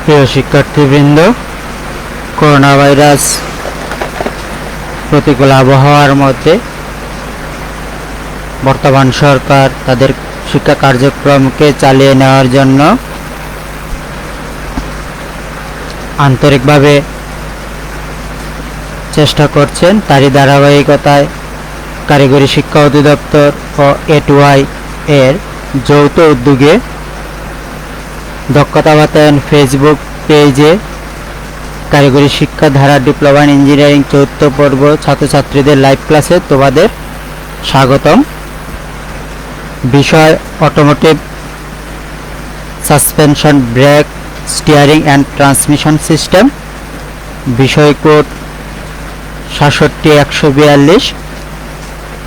প্রিয় শিক্ষার্থীবৃন্দ, corona virus প্রতিকূল আবহাওয়ার মধ্যে বর্তমান সরকার তাদের শিক্ষা কার্যক্রমকে চালিয়ে নেওয়ার জন্য আন্তরিকভাবে চেষ্টা করছেন। তারই ধারাবাহিকতায় কারিগরি শিক্ষা অধিদপ্তর ও এটুআই এর যৌথ উদ্যোগে দক্ষতা বাতায়ন ফেসবুক পেজে কারিগরি শিক্ষা ধারা ডিপ্লোমা ইন ইঞ্জিনিয়ারিং চতুর্থ পর্ব ছাত্রছাত্রীদের লাইভ ক্লাসে তোমাদের স্বাগতম। বিষয় automotive suspension brake steering and transmission system, বিষয় কোড ৬৭-১৪২।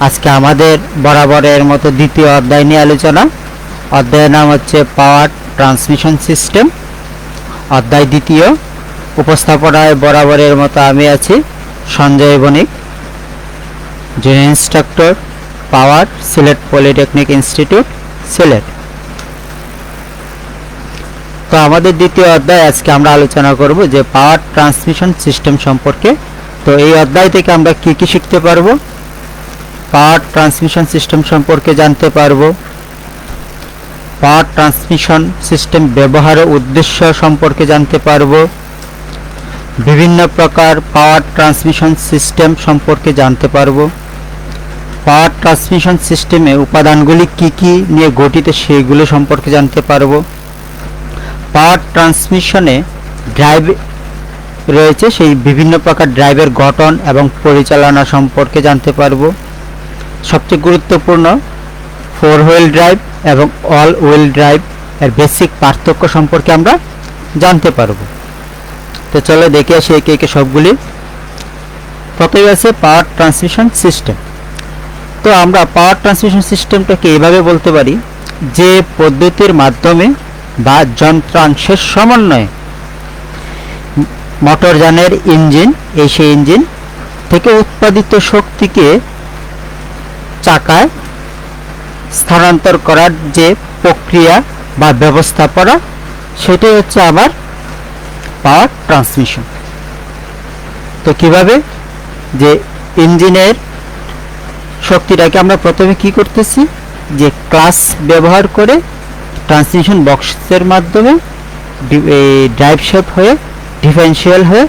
আজকে আমাদের বরাবরের মতো দ্বিতীয় অধ্যায় নিয়ে আলোচনা। অধ্যায়ের নাম হচ্ছে পাওয়ার ট্রান্সমিশন সিস্টেম, অধ্যায় দ্বিতীয়। উপস্থাপনায় বরাবরের মতো আমি আছি সঞ্জয় বণিক, জুনিয়র ইনস্ট্রাক্টর, পাওয়ার, সিলেট পলিটেকনিক ইনস্টিটিউট, সিলেট। তো আমাদের দ্বিতীয় অধ্যায় আজকে আমরা আলোচনা করব যে পাওয়ার ট্রান্সমিশন সিস্টেম সম্পর্কে। তো এই অধ্যায় থেকে আমরা কি কি শিখতে পারবো? পাওয়ার ট্রান্সমিশন সিস্টেম সম্পর্কে জানতে পারবো, পাওয়ার ট্রান্সমিশন সিস্টেম ব্যবহার ও উদ্দেশ্য সম্পর্কে জানতে পারবো, বিভিন্ন প্রকার পাওয়ার ট্রান্সমিশন সিস্টেম সম্পর্কে জানতে পারবো, পাওয়ার ট্রান্সমিশন সিস্টেমে উপাদানগুলি কি কি নিয়ে গঠিত সেগুলো সম্পর্কে জানতে পারবো, পাওয়ার ট্রান্সমিশনে ড্রাইভ রয়েছে সেই বিভিন্ন প্রকার ড্রাইভের গঠন এবং পরিচালনা সম্পর্কে জানতে পারবো। সবচেয়ে গুরুত্বপূর্ণ 4 হুইল ড্রাইভ এবং অল হুইল ড্রাইভ এর বেসিক পার্থক্য সম্পর্কে আমরা জানতে পারবো। তো চলো দেখে আসি একে একে সবগুলি। প্রথমে আছে পাওয়ার ট্রান্সমিশন সিস্টেম। তো আমরা পাওয়ার ট্রান্সমিশন সিস্টেমটাকে এভাবে বলতে পারি যে পদ্ধতির মাধ্যমে বা যন্ত্রাংশের সমন্বয়ে মোটরযানের ইঞ্জিন, সেই ইঞ্জিন থেকে উৎপাদিত শক্তিকে চাকায় স্থানান্তর করার যে প্রক্রিয়া বা ব্যবস্থাপনা, সেটাই হচ্ছে আবার পাওয়ার ট্রান্সমিশন। তো কিভাবে? যে ইঞ্জিনের শক্তিটাকে আমরা প্রথমে কি করতেছি, যে ক্লাচ ব্যবহার করে ট্রান্সমিশন বক্সের মাধ্যমে ড্রাইভ শেপ হয়ে ডিফারেন্সিয়াল হয়ে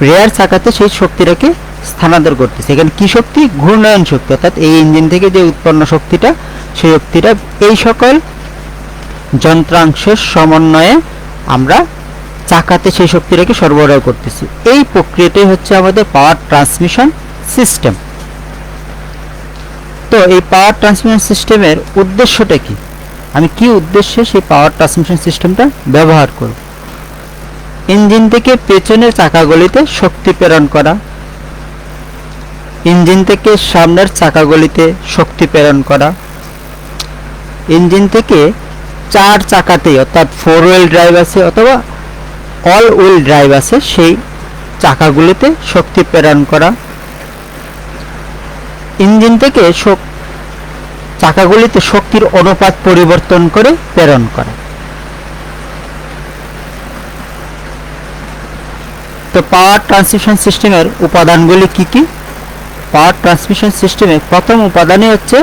রেয়ার চাকাতে সেই শক্তিটাকে স্থানান্তর করতেছে। এখানে কি শক্তি? ঘূর্ণায়ন শক্তি। অর্থাৎ এই ইঞ্জিন থেকে যে উৎপন্ন শক্তিটা, সেই শক্তিটা এই সকল যন্ত্রাংশের সমন্বয়ে আমরা চাকাতে সেই শক্তিটাকে সরবরাহ করতেছি। এই প্রক্রিয়াটাই হচ্ছে আমাদের পাওয়ার ট্রান্সমিশন সিস্টেম। তো এই পাওয়ার ট্রান্সমিশন সিস্টেমের উদ্দেশ্যটা কি? আমি কি উদ্দেশ্যে সেই পাওয়ার ট্রান্সমিশন সিস্টেমটা ব্যবহার করব? ইঞ্জিন থেকে পেছনের চাকাগুলিতে শক্তি প্রেরণ করা, ইঞ্জিন থেকে সামনের চাকাগুলিতে শক্তি প্রেরণ করা, ইঞ্জিন থেকে 4 চাকাতেই অর্থাৎ 4 হুইল ড্রাইভ আছে অথবা অল হুইল ড্রাইভ আছে সেই চাকাগুলিতে শক্তি প্রেরণ করা, ইঞ্জিন থেকে চাকাগুলিতে শক্তির অনুপাত পরিবর্তন করে প্রেরণ করা। তো পাওয়ার ট্রান্সমিশন সিস্টেমের উপাদানগুলি কি কি? পাওয়ার ট্রান্সমিশন সিস্টেমের প্রথম উপাদানই হচ্ছে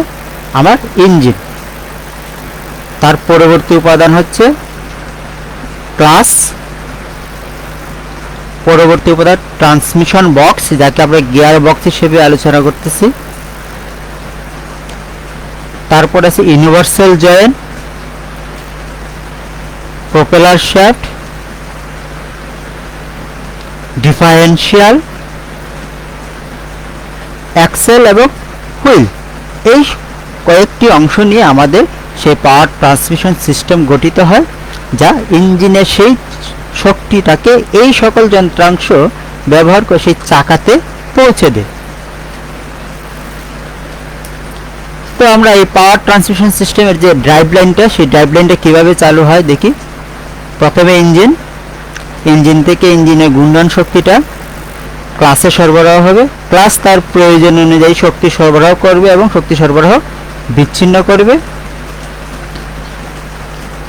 আমার ইঞ্জিন, তার পরবর্তী উপাদান হচ্ছে ক্লাচ, পরবর্তী উপাদান ট্রান্সমিশন বক্স, যাকে আমরা গিয়ার বক্স হিসেবে আলোচনা করতেছি, তারপর আছে universal joint, propeller shaft, differential, axle এবং হুইল। এই কয়েকটি অংশ নিয়ে আমাদের সেই পাওয়ার ট্রান্সমিশন সিস্টেম গঠিত হয়, যা ইঞ্জিনের সেই শক্তিটাকে এই সকল যন্ত্রাংশ ব্যবহার করে সেই চাকাতে পৌঁছে দেয়। তো আমরা এই পাওয়ার ট্রান্সমিশন সিস্টেমের যে ড্রাইভ লাইনটা, সেই ড্রাইভ লাইনটা কীভাবে চালু হয় দেখি। প্রথমে ইঞ্জিন থেকে ইঞ্জিনের ঘূর্ণন শক্তিটা ক্লাসে সরবরাহ হবে। ক্লাস তার প্রয়োজন অনুযায়ী শক্তি সরবরাহ করবে এবং শক্তি সরবরাহ বিচ্ছিন্ন করবে।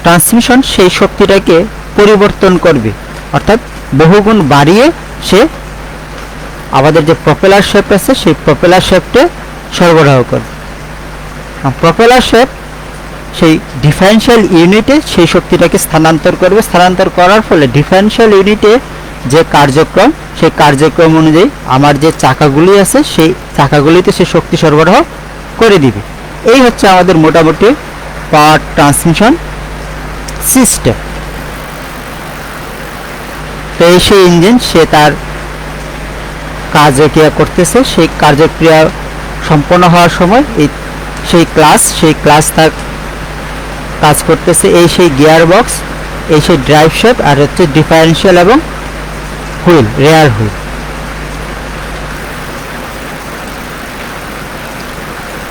ট্রান্সমিশন সেই শক্তিটাকে পরিবর্তন করবে, অর্থাৎ বহুগুণ বাড়িয়ে সে আমাদের যে প্রপেলার শেপ আছে সেই প্রপেলার শেপটা সরবরাহ করবে। প্রপেলার শেপ সেই ডিফারেনশিয়াল ইউনিটে সেই শক্তিটাকে স্থানান্তর করবে, স্থানান্তর করার ফলে ডিফারেনশিয়াল ইউনিটে যে কার্যক্রম সেই কার্যক্রম অনুযায়ী আমার যে চাকাগুলি আছে সেই চাকাগুলিতে সে শক্তি সরবরাহ করে দিবে। এই হচ্ছে আমাদের মোটামুটি পাওয়ার ট্রান্সমিশন সিস্টেম। তো এই সেই ইঞ্জিন সে তার কার্যক্রিয়া করতেছে, সেই কার্যক্রিয়া সম্পন্ন হওয়ার সময় সেই ক্লাস তার কাজ করতেছে। এই সেই গিয়ার বক্স, এই সেই ড্রাইভ শেপ, আর হচ্ছে ডিফারেনশিয়াল এবং হুইল, রেয়ার হুইল।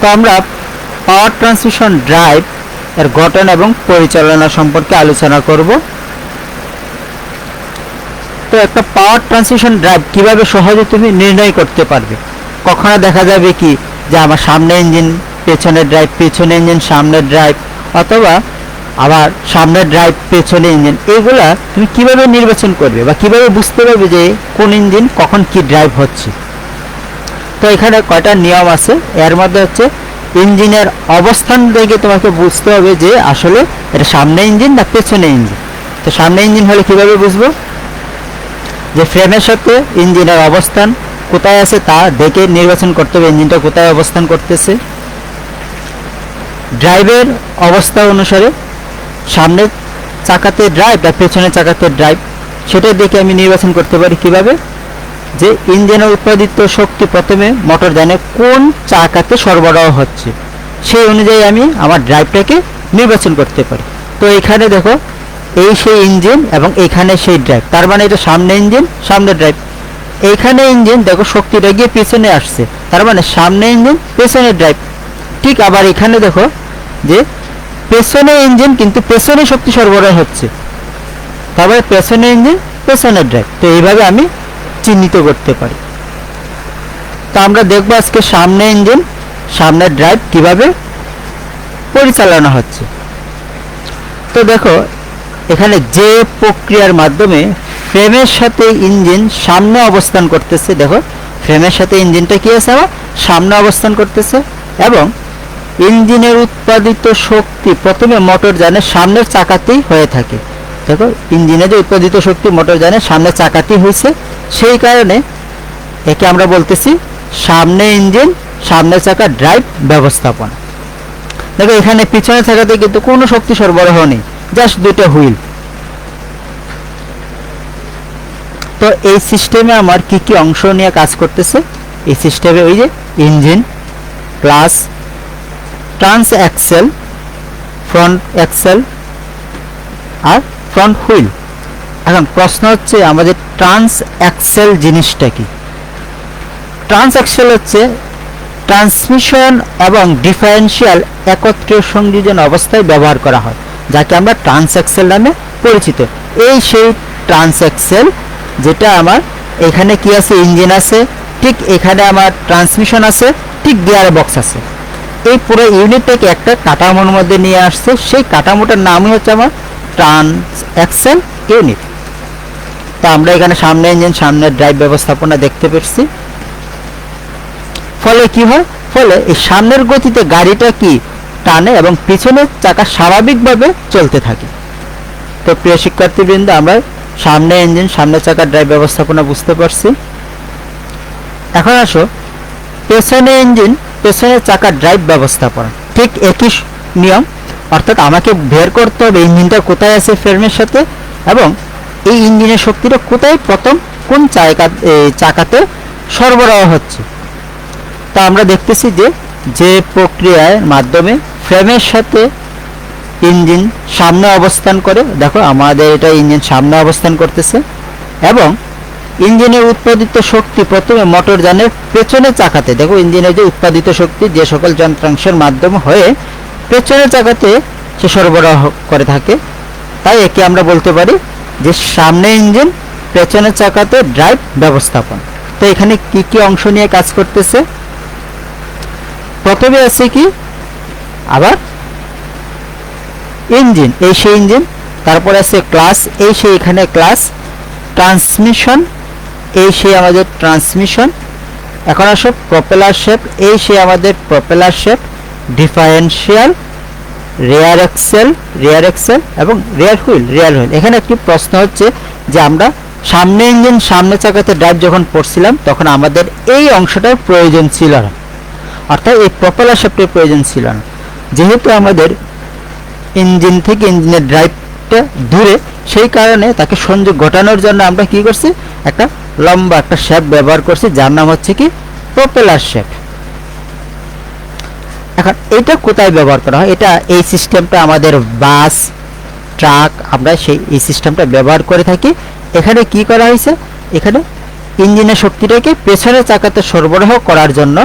তো আমরা পাওয়ার ট্রান্সমিশন ড্রাইভ এর গঠন এবং পরিচালনা সম্পর্কে আলোচনা করব। তো একটা পাওয়ার ট্রান্সমিশন ড্রাইভ কিভাবে সহজে তুমি নির্ণয় করতে পারবে। কখনো দেখা যাবে কি যে আমার সামনে ইঞ্জিন পেছনের ড্রাইভ, পেছনে ইঞ্জিন সামনের ড্রাইভ, অথবা আবার সামনের ড্রাইভ পেছনে ইঞ্জিন, এইগুলা তুমি কিভাবে নির্বাচন করবে বা কিভাবে বুঝতে পারবে যে কোন ইঞ্জিন কখন কি ড্রাইভ হচ্ছে। তো এখানে কয়টা নিয়ম আছে, এর মধ্যে হচ্ছে ইঞ্জিনের অবস্থান দেখে তোমাকে বুঝতে হবে যে আসলে এটা সামনে ইঞ্জিন না পেছনে ইঞ্জিন। তো সামনে ইঞ্জিন হলে কিভাবে বুঝবো, যে ফ্রেমের সাথে ইঞ্জিনের অবস্থান কোথায় আছে তা দেখে নির্বাচন করতে হবে ইঞ্জিনটা কোথায় অবস্থান করতেছে। ড্রাইভের অবস্থা অনুসারে সামনের চাকাতে ড্রাইভ বা পেছনের চাকাতে ড্রাইভ সেটা দেখে আমি নির্বাচন করতে পারি কিভাবে, যে ইঞ্জিনের উৎপাদিত শক্তি প্রথমে মোটর জানে কোন চাকাতে সরবরাহ হচ্ছে, সেই অনুযায়ী আমি আমার ড্রাইভটাকে নির্বাচন করতে পারি। তো এখানে দেখো এই সেই ইঞ্জিন এবং এখানে সেই ড্রাইভ, তার মানে এটা সামনে ইঞ্জিন সামনে ড্রাইভ। এইখানে ইঞ্জিন দেখো শক্তিটা গিয়ে পেছনে আসছে, তার মানে সামনে ইঞ্জিন পেছনে ড্রাইভ। ঠিক আবার এখানে দেখো যে পেছনে ইঞ্জিন কিন্তু পেছনে শক্তি সরবরাহ হচ্ছে, তারপরে পেছনে ইঞ্জিন পেছনে ড্রাইভ। তো এইভাবে আমি চিহ্নিত করতে পারি। তো আমরা দেখবো আজকে সামনে ইঞ্জিন সামনের ড্রাইভ কিভাবে পরিচালনা হচ্ছে। তো দেখো এখানে যে প্রক্রিয়ার মাধ্যমে ফ্রেমের সাথে ইঞ্জিন সামনে অবস্থান করতেছে, দেখো ফ্রেমের সাথে ইঞ্জিনটা কি আছে আমার সামনে অবস্থান করতেছে, এবং ইঞ্জিনের উৎপাদিত শক্তি প্রথমে মোটর যানের সামনের চাকাতেই হয়ে থাকে। দেখো ইঞ্জিনে যে উৎপাদিত শক্তি মোটর যানের সামনের চাকাতেই হয়েছে, সেই কারণে একে আমরা বলতেছি সামনে ইঞ্জিন সামনে চাকা ড্রাইভ ব্যবস্থাপনা। দেখো এখানে পিছনের চাকাতে কিন্তু কোনো শক্তি সরবরাহ নেই, জাস্ট দুটো হুইল। তো এই সিস্টেমে আমার কি কি অংশ নিয়ে কাজ করতেছে, এই সিস্টেমে ওই যে engine plus transaxle, front axle আর ফ্রন্ট হুইল। এখন প্রশ্ন হচ্ছে আমাদের ট্রান্স অ্যাক্সেল জিনিসটা কি। ট্রান্স অ্যাক্সেল হচ্ছে ট্রান্সমিশন এবং ডিফারেনশিয়াল একত্রে সংযোজন অবস্থায় ব্যবহার করা হয়, যাকে আমরা ট্রান্স অ্যাক্সেল নামে পরিচিত। এই সেই ট্রান্স অ্যাক্সেল যেটা আমার এখানে কি আছে ইঞ্জিন আছে, ঠিক এখানে আমার ট্রান্সমিশন আছে, ঠিক গিয়ার বক্স আছে। এই পুরো ইউনিটটাকে একটা কাঠামোর মধ্যে নিয়ে আসছে, সেই কাঠামোটার নামই হচ্ছে আমার ট্রান্স অ্যাক্সেল ইউনিট। তো আমরা এখানে সামনে ইঞ্জিন সামনে ড্রাইভ ব্যবস্থাপনা দেখতে পেয়েছি। ফলে কি হয়, ফলে এই সামনের গতিতে গাড়িটা কি টানে এবং পিছনের চাকা স্বাভাবিকভাবে চলতে থাকে। তো প্রিয় শিক্ষার্থীবৃন্দ, আমরা সামনে ইঞ্জিন সামনে চাকা ড্রাইভ ব্যবস্থাপনা বুঝতে পারছি। এখন আসো পেছনে ইঞ্জিন পেছনের চাকা ড্রাইভ ব্যবস্থাপনা। ঠিক একই নিয়ম, অর্থাৎ আমাকে বের করতে হবে ইঞ্জিনটা কোথায় আছে ফ্রেমের সাথে, এবং এই ইঞ্জিনের শক্তিটা কোথায় প্রথম কোন চাকাতে সরবরাহ হচ্ছে। তা আমরা দেখতেছি যে প্রক্রিয়ার মাধ্যমে ফ্রেমের সাথে ইঞ্জিন সামনে অবস্থান করে, দেখো আমাদের এটা ইঞ্জিন সামনে অবস্থান করতেছে, এবং ইঞ্জিনের উৎপাদিত শক্তি প্রথমে মোটর যানের পেছনের চাকাতে, দেখো ইঞ্জিনের যে উৎপাদিত শক্তি যে সকল যন্ত্রাংশের মাধ্যমে হয়ে পেছনের চাকাতে সে সরবরাহ করে থাকে, তাই একে আমরা বলতে পারি যে সামনে ইঞ্জিন পেছনের চাকাতে ড্রাইভ ব্যবস্থাপন। তো এখানে কি কি অংশ নিয়ে কাজ করতেছে, প্রথমে আছে কি আবার ইঞ্জিন, এই সেই ইঞ্জিন তারপরে আছে ক্লাস, এই সেই এখানে ক্লাস। ট্রান্সমিশন, এই সেই আমাদের ট্রান্সমিশন। এখন আসো প্রপেলার শেপ, এই সেই আমাদের propeller shape. Differential, rear axle এবং রেয়ার হুইল। এখানে একটি প্রশ্ন হচ্ছে যে আমরা সামনে ইঞ্জিন সামনে চাকাতে ড্রাইভ যখন পড়ছিলাম তখন আমাদের এই অংশটার প্রয়োজন ছিল না, অর্থাৎ এই প্রপেলার শেপটির প্রয়োজন ছিল না। যেহেতু আমাদের ইঞ্জিন থেকে ইঞ্জিনের ড্রাইভটা দূরে, সেই কারণে তাকে সংযোগ ঘটানোর জন্য আমরা কি করছি, একটা লম্বা একটা শেপ ব্যবহার করছি, যার নাম হচ্ছে কি প্রপেলার শেপ। এখন এটা কোথায় ব্যবহার করা হয়? এটা এই সিস্টেমটা আমাদের বাস, ট্রাক, আমরা এই সিস্টেমটা ব্যবহার করে থাকি। এখানে কি করা হয়েছে, এখানে ইঞ্জিনের শক্তিটাকে পেছনের চাকাতে সরবরাহ করার জন্য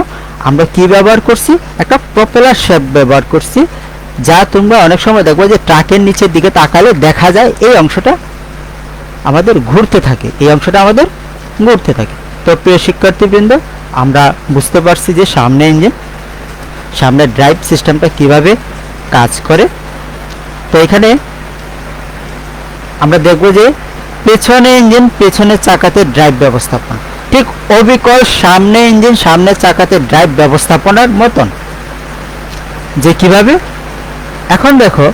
আমরা কি ব্যবহার করছি, একটা প্রপেলার শেপ ব্যবহার করছি, যা তোমরা অনেক সময় দেখবো যে ট্রাকের নিচের দিকে তাকালে দেখা যায় এই অংশটা আমাদের ঘুরতে থাকে, তো প্রিয় শিক্ষার্থীবৃন্দ, আমরা বুঝতে পারছি যে সামনে ইঞ্জিন সামনের ড্রাইভ সিস্টেমটা কিভাবে কাজ করে। তো এখানে আমরা দেখব যে পেছনে ইঞ্জিন পেছনের চাকাতে ড্রাইভ ব্যবস্থাপনা, ঠিক অবিকল সামনে ইঞ্জিন সামনের চাকাতে ড্রাইভ ব্যবস্থাপনার মতন। যে কিভাবে, এখন দেখো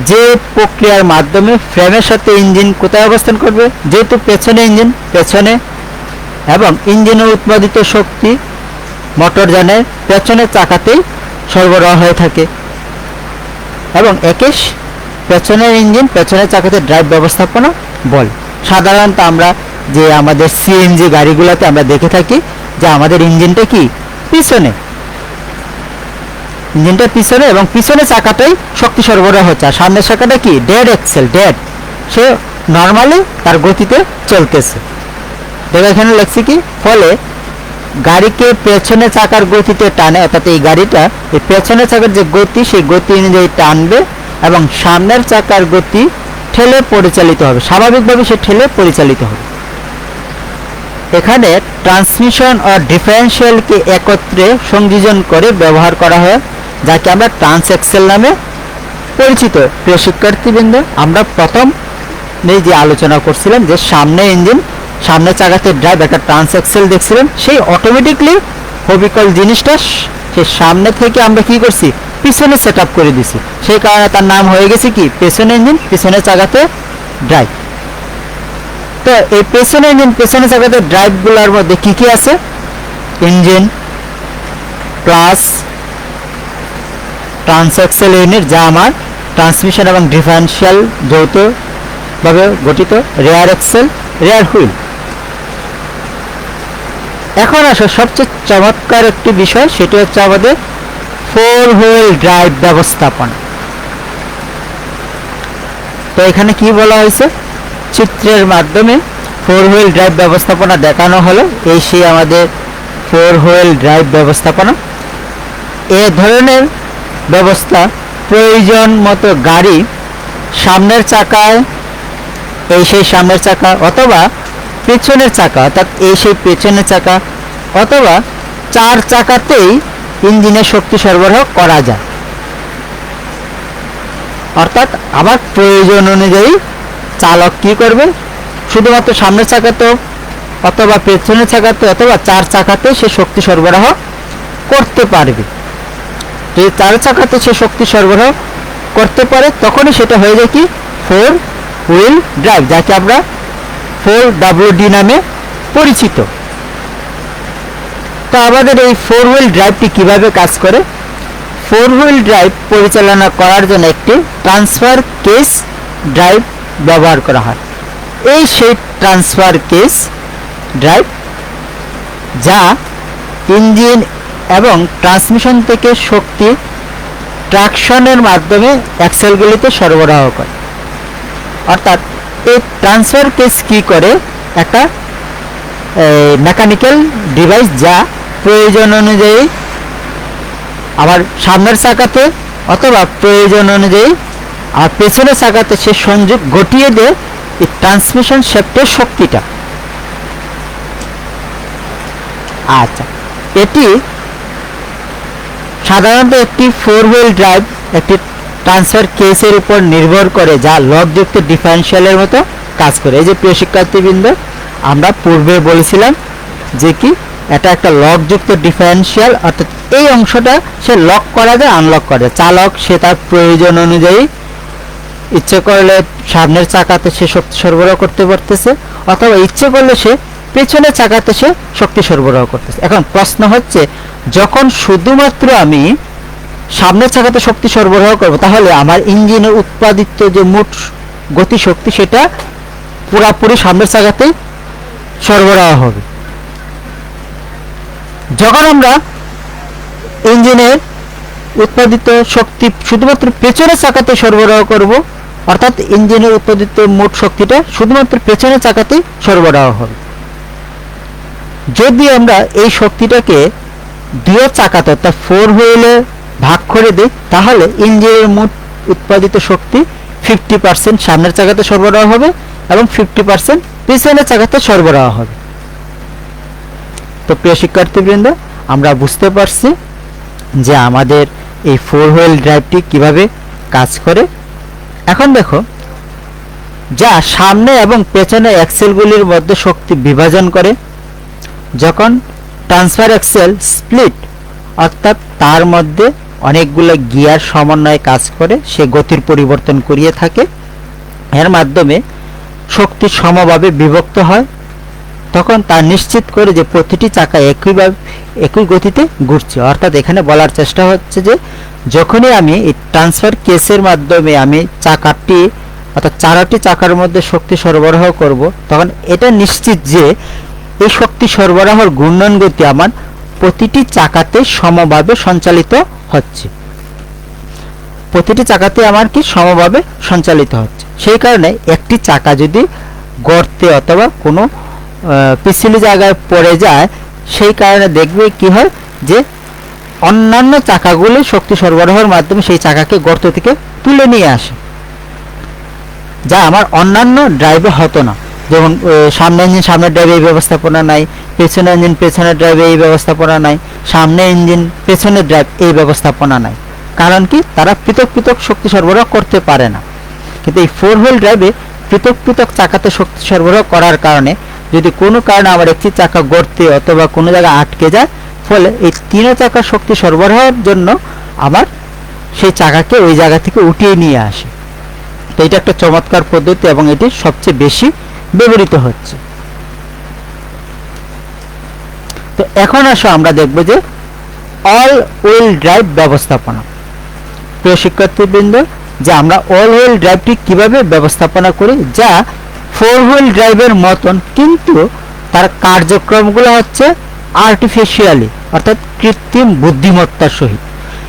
যে প্রক্রিয়ার মাধ্যমে ফ্রেমের সাথে ইঞ্জিন কোথায় অবস্থান করবে, যেহেতু পেছনে ইঞ্জিন পেছনে, এবং ইঞ্জিনের উৎপাদিত শক্তি মোটরযানের পেছনের চাকাতেই সরবরাহ হয়ে থাকে, এবং একে পেছনের ইঞ্জিন পেছনের চাকাতে ড্রাইভ ব্যবস্থাপনা বল। সাধারণত আমরা যে আমাদের সিএনজি গাড়িগুলোতে আমরা দেখে থাকি যে আমাদের ইঞ্জিনটা কি পিছনে, এবং পিছনের চাকাটাই শক্তি সরবরাহ হচ্ছে, আর সামনের চাকাটা কি ডেড, সে নর্মালি তার গতিতে চলতেছে। দেখো এখানে লেখছি কি, ফলে গাড়িকে পেছনের চাকার গতিতে টানে, অর্থাৎ এই গাড়িটা এই পেছনের চাকার যে গতি সেই গতি অনুযায়ী টানবে এবং সামনের চাকার গতি ঠেলে পরিচালিত হবে, স্বাভাবিকভাবে সে ঠেলে পরিচালিত হবে। এখানে ট্রান্সমিশন ও ডিফারেন্সিয়ালকে একত্রে সংযোজন করে ব্যবহার করা হয়, যাকে আমরা ট্রান্সএক্সেল নামে পরিচিত। প্রিয় শিক্ষার্থীবৃন্দ, আমরা প্রথম যে আলোচনা করছিলাম যে সামনে ইঞ্জিন সামনে চাকাতে ড্রাইভ একটা ট্রান্সএক্সেল দেখছিলেন, সেই অটোমেটিকলি অবিকল জিনিসটা সে সামনে থেকে আমরা কি করছি, পিছনে সেট আপ করে দিছি, সেই কারণে তার নাম হয়ে গেছে কি পেছনে ইঞ্জিন পিছনে চাকাতে ড্রাইভ। তো এই পেছনে ইঞ্জিন পেছনে চাকাতে ড্রাইভগুলোর মধ্যে কি কি আছে, ইঞ্জিন, ক্লাস, ট্রান্সএক্সেল ইউনিট যা আমার ট্রান্সমিশন এবং ডিফারেন্সিয়াল যৌথভাবে গঠিত, রেয়ার এক্সেল, রেয়ার হুইল। এখন আসো সবচেয়ে চমৎকার একটি বিষয়, সেটা হচ্ছে আমাদের 4 হুইল ড্রাইভ ব্যবস্থাপনা। তো এখানে কি বলা হয়েছে, চিত্রের মাধ্যমে 4 হুইল ড্রাইভ ব্যবস্থাপনা দেখানো হলো। এই সেই আমাদের 4 হুইল ড্রাইভ ব্যবস্থাপনা। এ ধরনের ব্যবস্থা প্রয়োজন মতো গাড়ি সামনের চাকায়, এই সেই সামনের চাকা, অথবা পেছনের চাকা, অর্থাৎ এই সেই পেছনের চাকা, অথবা 4 চাকাতেই ইঞ্জিনের শক্তি সরবরাহ করা যায়। অর্থাৎ আবার প্রয়োজন অনুযায়ী চালক কি করবে, শুধুমাত্র সামনের চাকাতে অথবা পেছনের চাকাতে অথবা 4 চাকাতে সে শক্তি সরবরাহ করতে পারবে। এই 4 চাকাতে সে শক্তি সরবরাহ করতে পারে, তখনই সেটা হয়ে যায় কি 4 হুইল ড্রাইভ, যাকে আমরা 4WD নামে পরিচিত। তো আমাদের এই 4 হুইল ড্রাইভটি কিভাবে কাজ করে, 4 হুইল ড্রাইভ পরিচালনা করার জন্য একটি ট্রান্সফার কেস ড্রাইভ ব্যবহার করা হয়। এই সেই ট্রান্সফার কেস ড্রাইভ যা ইঞ্জিন এবং ট্রান্সমিশন থেকে শক্তি ট্রাকশনের মাধ্যমে অ্যাক্সেলগুলিতে সরবরাহ করে। অর্থাৎ এই ট্রান্সফার কেস কি করে, একটা মেকানিক্যাল ডিভাইস যা প্রয়োজন অনুযায়ী আবার সামনের চাকাতে অথবা প্রয়োজন অনুযায়ী আর পেছনের চাকাতে সে সংযোগ ঘটিয়ে দেয় এই ট্রান্সমিশন শ্যাফটের শক্তিটা। আচ্ছা, এটি সাধারণত একটি 4 হুইল ড্রাইভ একটি ট্রান্সফার কেসের উপর নির্ভর করে, যা লগযুক্ত ডিফারেনশিয়ালের মতো কাজ করে। এই যে প্রিয় শিক্ষার্থীবৃন্দ, আমরা পূর্বে বলেছিলাম যে কি এটা একটা লগযুক্ত ডিফারেনশিয়াল, অর্থাৎ এই অংশটা সে লক করা যায়, আনলক করা যায়। চালক সে তার প্রয়োজন অনুযায়ী ইচ্ছে করলে সামনের চাকাতে সে শক্তি সরবরাহ করতে পারতেছে, অথবা ইচ্ছে করলে সে পেছনের চাকাতে সে শক্তি সরবরাহ করতেছে। এখন প্রশ্ন হচ্ছে, যখন শুধুমাত্র আমি সামনের চাকাতে শক্তি সরবরাহ করব, তাহলে আমার ইঞ্জিনের উৎপাদিত যে মোট গতি শক্তি সেটা পুরোপুরি সামনের চাকাতেই সরবরাহ হবে। যখন আমরা ইঞ্জিনের উৎপাদিত শক্তি শুধুমাত্র পেছনের চাকাতে সরবরাহ করব, অর্থাৎ ইঞ্জিনের উৎপাদিত মোট শক্তিটা শুধুমাত্র পেছনের চাকাতেই সরবরাহ হবে। যদি আমরা এই শক্তিটাকে দুই চাকাতে অর্থাৎ 4 হুইলে ভাগ করে দিই, তাহলে ইঞ্জিনের মোট উৎপাদিত শক্তি 50% সামনের চাকাতে সরবরাহ হবে এবং 50% পেছনের চাকাতে সরবরাহ হবে। তো প্রিয় শিক্ষার্থীবৃন্দ, আমরা বুঝতে পারছি যে আমাদের এই 4 হুইল ড্রাইভটি কিভাবে কাজ করে। এখন দেখো, যা সামনে এবং পেছনে অ্যাক্সেলগুলির মধ্যে শক্তি বিভাজন করে। যখন ট্রান্সফার অ্যাক্সেল স্প্লিট, অর্থাৎ তার মধ্যে অনেকগুলো গিয়ার সমন্বয়ে কাজ করে, সে গতির পরিবর্তন করিয়ে থাকে, এর মাধ্যমে শক্তি সমভাবে বিভক্ত হয়, তখন তা নিশ্চিত করে যে প্রতিটি চাকা একই গতিতে ঘুরছে। অর্থাৎ এখানে বলার চেষ্টা হচ্ছে যে যখনই আমি এই ট্রান্সফার কেসের মাধ্যমে আমি চাকাটি অর্থাৎ 4টি চাকার মধ্যে শক্তি সরবরাহ করব, তখন এটা নিশ্চিত যে এই শক্তি সরবরাহের ঘূর্ণন গতি আমার প্রতিটি চাকাতে সমভাবে সঞ্চালিত হচ্ছে। প্রতিটি চাকাতে আমার কি সমভাবে সঞ্চালিত হচ্ছে। সেই কারণে একটি চাকা যদি গর্তে অথবা কোনো পিছলি জায়গায় পড়ে যায়, সেই কারণে দেখবে কি হয় যে অন্যান্য চাকাগুলি শক্তি সরবরাহের মাধ্যমে সেই চাকাকে গর্ত থেকে তুলে নিয়ে আসে, যা আমার অন্যান্য ড্রাইভে হতো না। যেমন সামনে ইঞ্জিন সামনের ড্রাইভে এই ব্যবস্থাপনা নাই, পেছনের ইঞ্জিন পেছনের ড্রাইভে এই ব্যবস্থাপনা নাই, সামনে ইঞ্জিন পেছনের ড্রাইভ এই ব্যবস্থাপনা নাই। কারণ কি, তারা পৃথক পৃথক শক্তি সরবরাহ করতে পারে না। কিন্তু এই 4 হুইল ড্রাইভে পৃথক পৃথক চাকাতে শক্তি সরবরাহ করার কারণে যদি কোনো কারণে আমার একটি চাকা গর্তে অথবা কোনো জায়গায় আটকে যায়, ফলে এই 3 চাকার শক্তি সরবরাহের জন্য আমার সেই চাকাকে ওই জায়গা থেকে উঠিয়ে নিয়ে আসে। তো এটা একটা চমৎকার পদ্ধতি এবং এটি সবচেয়ে বেশি ব্যবহৃত হচ্ছে। তো এখন আসো আমরা দেখব যে অল হুইল ড্রাইভ ব্যবস্থাপনা। প্রিয় শিক্ষার্থীবৃন্দ, যে আমরা অল হুইল ড্রাইভটি কিভাবে ব্যবস্থাপনা করি, যা 4 হুইল ড্রাইভের মতন, কিন্তু তার কার্যক্রমগুলো হচ্ছে আর্টিফিশিয়ালি অর্থাৎ কৃত্রিম বুদ্ধিমত্তার সহিত।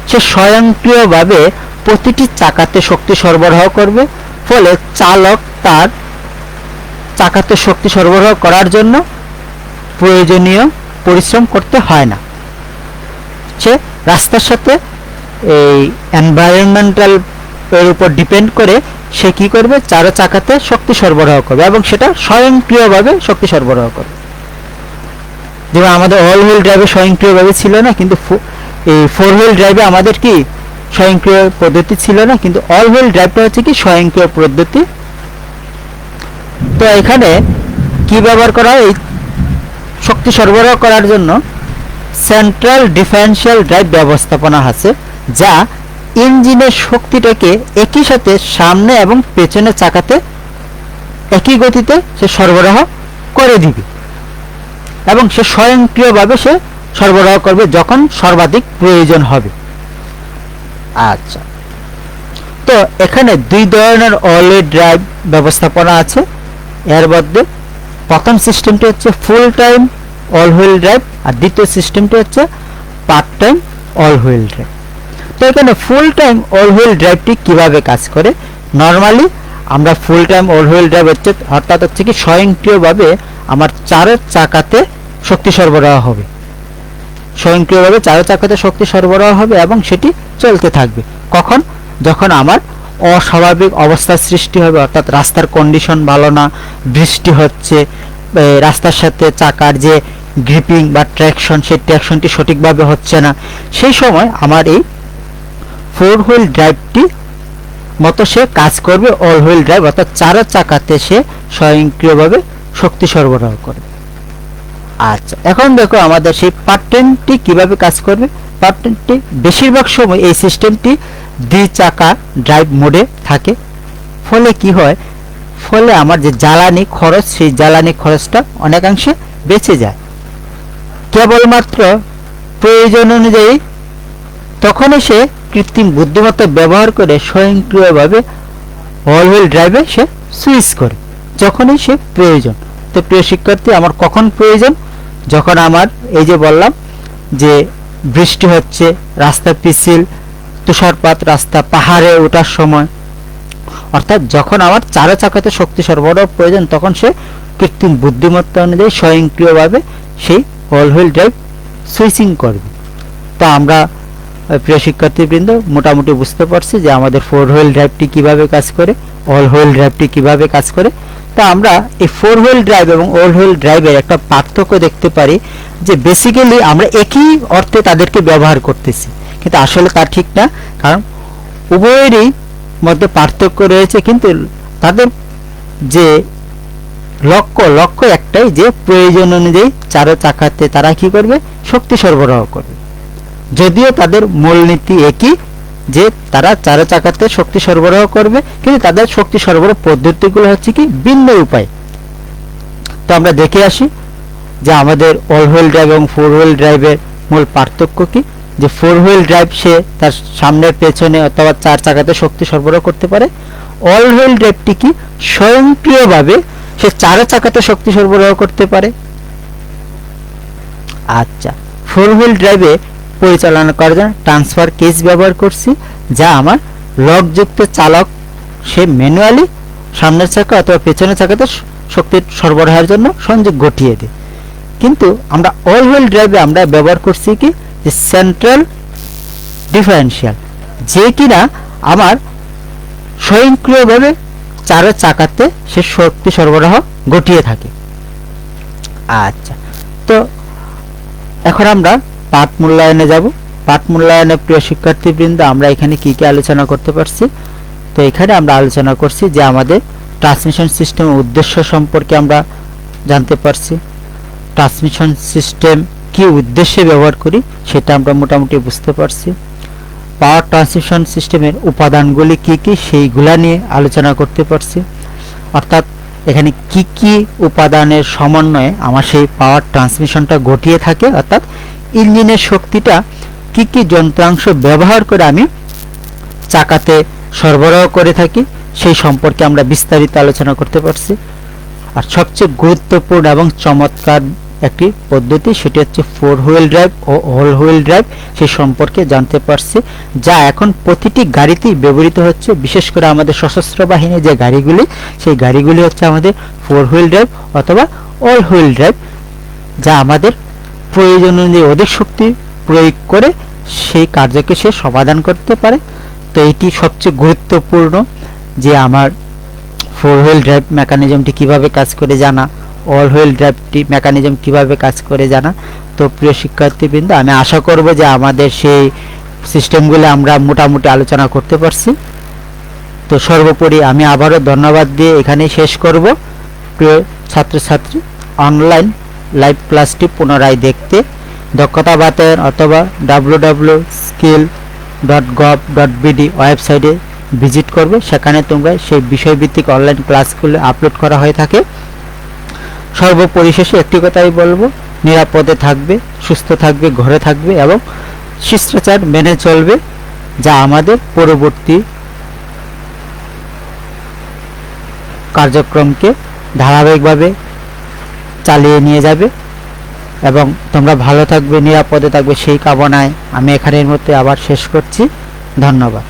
সে স্বয়ংক্রিয়ভাবে প্রতিটি চাকাতে শক্তি সরবরাহ করবে, ফলে চালক তার চাকাতে শক্তি সরবরাহ করার জন্য প্রয়োজনীয় পরিশ্রম করতে হয় না। সে রাস্তার সাথে এই এনভায়রনমেন্টাল এর উপর ডিপেন্ড করে সে কি করবে, 4 চাকাতে শক্তি সরবরাহ করবে এবং সেটা স্বয়ংক্রিয়ভাবে শক্তি সরবরাহ করবে। যেমন আমাদের অল হুইল ড্রাইভে স্বয়ংক্রিয়ভাবে ছিল না, কিন্তু এই 4 হুইল ড্রাইভে আমাদের কি স্বয়ংক্রিয় পদ্ধতি ছিল না, কিন্তু অল হুইল ড্রাইভটা হচ্ছে কি স্বয়ংক্রিয় পদ্ধতি। তো এখানে কি ব্যবহার করা হয়, এই শক্তি সরবরাহ করার জন্য সেন্ট্রাল ডিফারেনশিয়াল ড্রাইভ ব্যবস্থাপনা আছে, যা ইঞ্জিনের শক্তিটাকে একই সাথে সামনে এবং পেছনের চাকাতে একই গতিতে সে সরবরাহ করে দিবে এবং সে স্বয়ংক্রিয়ভাবে সে সরবরাহ করবে যখন সর্বাধিক প্রয়োজন হবে। আচ্ছা, তো এখানে 2 ধরনের অল হুইল ড্রাইভ ব্যবস্থাপনা আছে। এর মধ্যে প্রথম সিস্টেমটি হচ্ছে full time all wheel drive আর দ্বিতীয় সিস্টেমটি হচ্ছে part time all wheel drive. তো এখানে ফুল টাইম অল হুইল ড্রাইভটি কিভাবে কাজ করে, নরমালি আমরা full time all wheel drive হচ্ছে অর্থাৎ হচ্ছে কি স্বয়ংক্রিয়ভাবে আমার 4 চাকাতে শক্তি সরবরাহ হবে, স্বয়ংক্রিয়ভাবে 4 চাকাতে শক্তি সরবরাহ হবে এবং সেটি চলতে থাকবে। কখন, যখন আমার অস্বাভাবিক অবস্থার সৃষ্টি হবে, অর্থাৎ রাস্তার কন্ডিশন ভালো না, বৃষ্টি হচ্ছে, রাস্তার সাথে চাকার যে গ্রিপিং বা ট্র্যাকশন সেই ট্র্যাকশনটি সঠিকভাবে হচ্ছে না, সেই সময় আমার এই 4 হুইল ড্রাইভটি মতো সে কাজ করবে অল হুইল ড্রাইভ, অর্থাৎ 4 চাকাতে সে স্বয়ংক্রিয়ভাবে শক্তি সরবরাহ করবে। আচ্ছা, এখন দেখো আমাদের সেই পার্ট 10টি কিভাবে কাজ করবে। পার্ট 10টি বেশিরভাগ সময় এই সিস্টেমটি 2 চাকা ড্রাইভ মোডে থাকে। ফলে কি হয়, ফলে আমার যে জ্বালানি খরচ, সেই জ্বালানি খরচটা অনেকাংশে বেঁচে যায়। কেবলমাত্র প্রয়োজন অনুযায়ী তখনই সে কৃত্রিম বুদ্ধিমত্তা ব্যবহার করে স্বয়ংক্রিয়ভাবে অল হুইল ড্রাইভে সে সুইচ করে যখনই সে প্রয়োজন। তো প্রিয় শিক্ষার্থী, আমার কখন প্রয়োজন? যখন আমার এই যে বললাম যে বৃষ্টি হচ্ছে, রাস্তা পিছিল, তুষারপাত, রাস্তা পাহাড়ে ওঠার সময়, অর্থাৎ যখন আমার 4 চাকাতে শক্তি সরবরাহ প্রয়োজন, তখন সে কৃত্রিম বুদ্ধিমত্তা অনুযায়ী স্বয়ংক্রিয়ভাবে সেই অল হুইল ড্রাইভ সুইচিং করবে। তো আমরা প্রিয় শিক্ষার্থীবৃন্দ মোটামুটি বুঝতে পারছি যে আমাদের 4 হুইল ড্রাইভটি কিভাবে কাজ করে, অল হুইল ড্রাইভটি কিভাবে কাজ করে। তা আমরা এই 4 হুইল ড্রাইভ এবং অল হুইল ড্রাইভের একটা পার্থক্য দেখতে পারি যে বেসিক্যালি আমরা একই অর্থে তাদেরকে ব্যবহার করতেছি, কিন্তু আসলে তা ঠিক না। কারণ উভয়েরই মধ্যে পার্থক্য রয়েছে, কিন্তু তাদের যে লক্ষ্য একটাই, যে প্রয়োজন অনুযায়ী 4 চাকাতে তারা কি করবে, শক্তি সরবরাহ করবে। যদিও তাদের মূলনীতি একই, যে তারা 4 চাকাতে শক্তি সরবরাহ করবে, কিন্তু তাদের শক্তি সরবরাহ পদ্ধতিগুলো হচ্ছে কি ভিন্ন উপায়। তো আমরা দেখে আসি যে আমাদের অল হুইল ড্রাইভ এবং 4 হুইল ড্রাইভের মূল পার্থক্য কি। যে 4 হুইল ড্রাইভ সে তার সামনের, পেছনে অথবা 4 চাকাতে শক্তি সরবরাহ করতে পারে। অল হুইল ড্রাইভটি কি স্বয়ংক্রিয়ভাবে সে 4 চাকাতে শক্তি সরবরাহ করতে পারে। আচ্ছা, 4 হুইল ড্রাইভে পরিচালনা করার জন্য ট্রান্সফার কেস ব্যবহার করছি, যা আমার লকযুক্ত চালক সে ম্যানুয়ালি সামনের চাকা অথবা পেছনের চাকাতে শক্তি সরবরাহের জন্য সংযোগ ঘটিয়ে দেয়। কিন্তু আমরা অল হুইল ড্রাইভে আমরা ব্যবহার করছি কি, যে সেন্ট্রাল ডিফারেন্সিয়াল, যে কিনা আমার স্বয়ংক্রিয়ভাবে 4 চাকাতে সে শক্তি সরবরাহ ঘটিয়ে থাকে। আচ্ছা, তো এখন আমরা পাঠ মূল্যায়নে যাব। পাঠ মূল্যায়নে প্রিয় শিক্ষার্থীবৃন্দ আমরা এখানে কি কি আলোচনা করতে পারছি। তো এখানে আমরা আলোচনা করছি যে আমাদের ট্রান্সমিশন সিস্টেমের উদ্দেশ্য সম্পর্কে আমরা জানতে পারছি। ট্রান্সমিশন সিস্টেম কি উদ্দেশ্যে ব্যবহার করি সেটা আমরা মোটামুটি বুঝতে পারছি। পাওয়ার ট্রান্সমিশন সিস্টেমের উপাদানগুলি কি কি সেইগুলা নিয়ে আলোচনা করতে পারছি। অর্থাৎ এখানে কি কি উপাদানের সমন্বয়ে আমার সেই পাওয়ার ট্রান্সমিশনটা ঘটিয়ে থাকে, অর্থাৎ ইঞ্জিনের শক্তিটা কি কি যন্ত্রাংশ ব্যবহার করে আমি চাকাতে সরবরাহ করে থাকি সেই সম্পর্কে আমরা বিস্তারিত আলোচনা করতে পারছি। আর সবচেয়ে গুরুত্বপূর্ণ এবং চমৎকার একটি পদ্ধতি, সেটি হচ্ছে 4 হুইল ড্রাইভ ও অল হুইল ড্রাইভ, সেই সম্পর্কে জানতে পারছি, যা এখন প্রতিটি গাড়িতেই ব্যবহৃত হচ্ছে। বিশেষ করে আমাদের সশস্ত্র বাহিনীর যে গাড়িগুলি, সেই গাড়িগুলি হচ্ছে আমাদের 4 হুইল ড্রাইভ অথবা অল হুইল ড্রাইভ, যা আমাদের প্রয়োজন অনুযায়ী অধিক শক্তি প্রয়োগ করে সেই কার্যকে সে সমাধান করতে পারে। তো এটি সবচেয়ে গুরুত্বপূর্ণ, যে আমার 4 হুইল ড্রাইভ মেকানিজমটি কিভাবে কাজ করে জানা, অল হুইল ড্রাইভটি মেকানিজম কিভাবে কাজ করে জানা। তো প্রিয় শিক্ষার্থীবৃন্দ, আমি আশা করব যে আমাদের সেই সিস্টেমগুলো আমরা মোটামুটি আলোচনা করতে পারছি। তো সর্বোপরি আমি আবারও ধন্যবাদ দিয়ে এখানেই শেষ করব। প্রিয় ছাত্রছাত্রী, অনলাইন লাইভ ক্লাসটি পুনরায় দেখতে দক্ষতা বাতায়ন অথবা www.skill.gov.bd ওয়েবসাইটে ভিজিট করবে। সেখানে তোমরা সেই বিষয়ভিত্তিক অনলাইন ক্লাসগুলো আপলোড করা হয়ে থাকে। সর্বপরিশেষে একটি কথাই বলবো, নিরাপদে থাকবে, সুস্থ থাকবে, ঘরে থাকবে এবং শিষ্টাচার মেনে চলবে, যা আমাদের পরবর্তী কার্যক্রমকে ধারাবাহিকভাবে চালিয়ে নিয়ে যাবে। এবং তোমরা ভালো থাকবে, নিরাপদে থাকবে, সেই কামনায় আমি এখানের মধ্যে আবার শেষ করছি। ধন্যবাদ।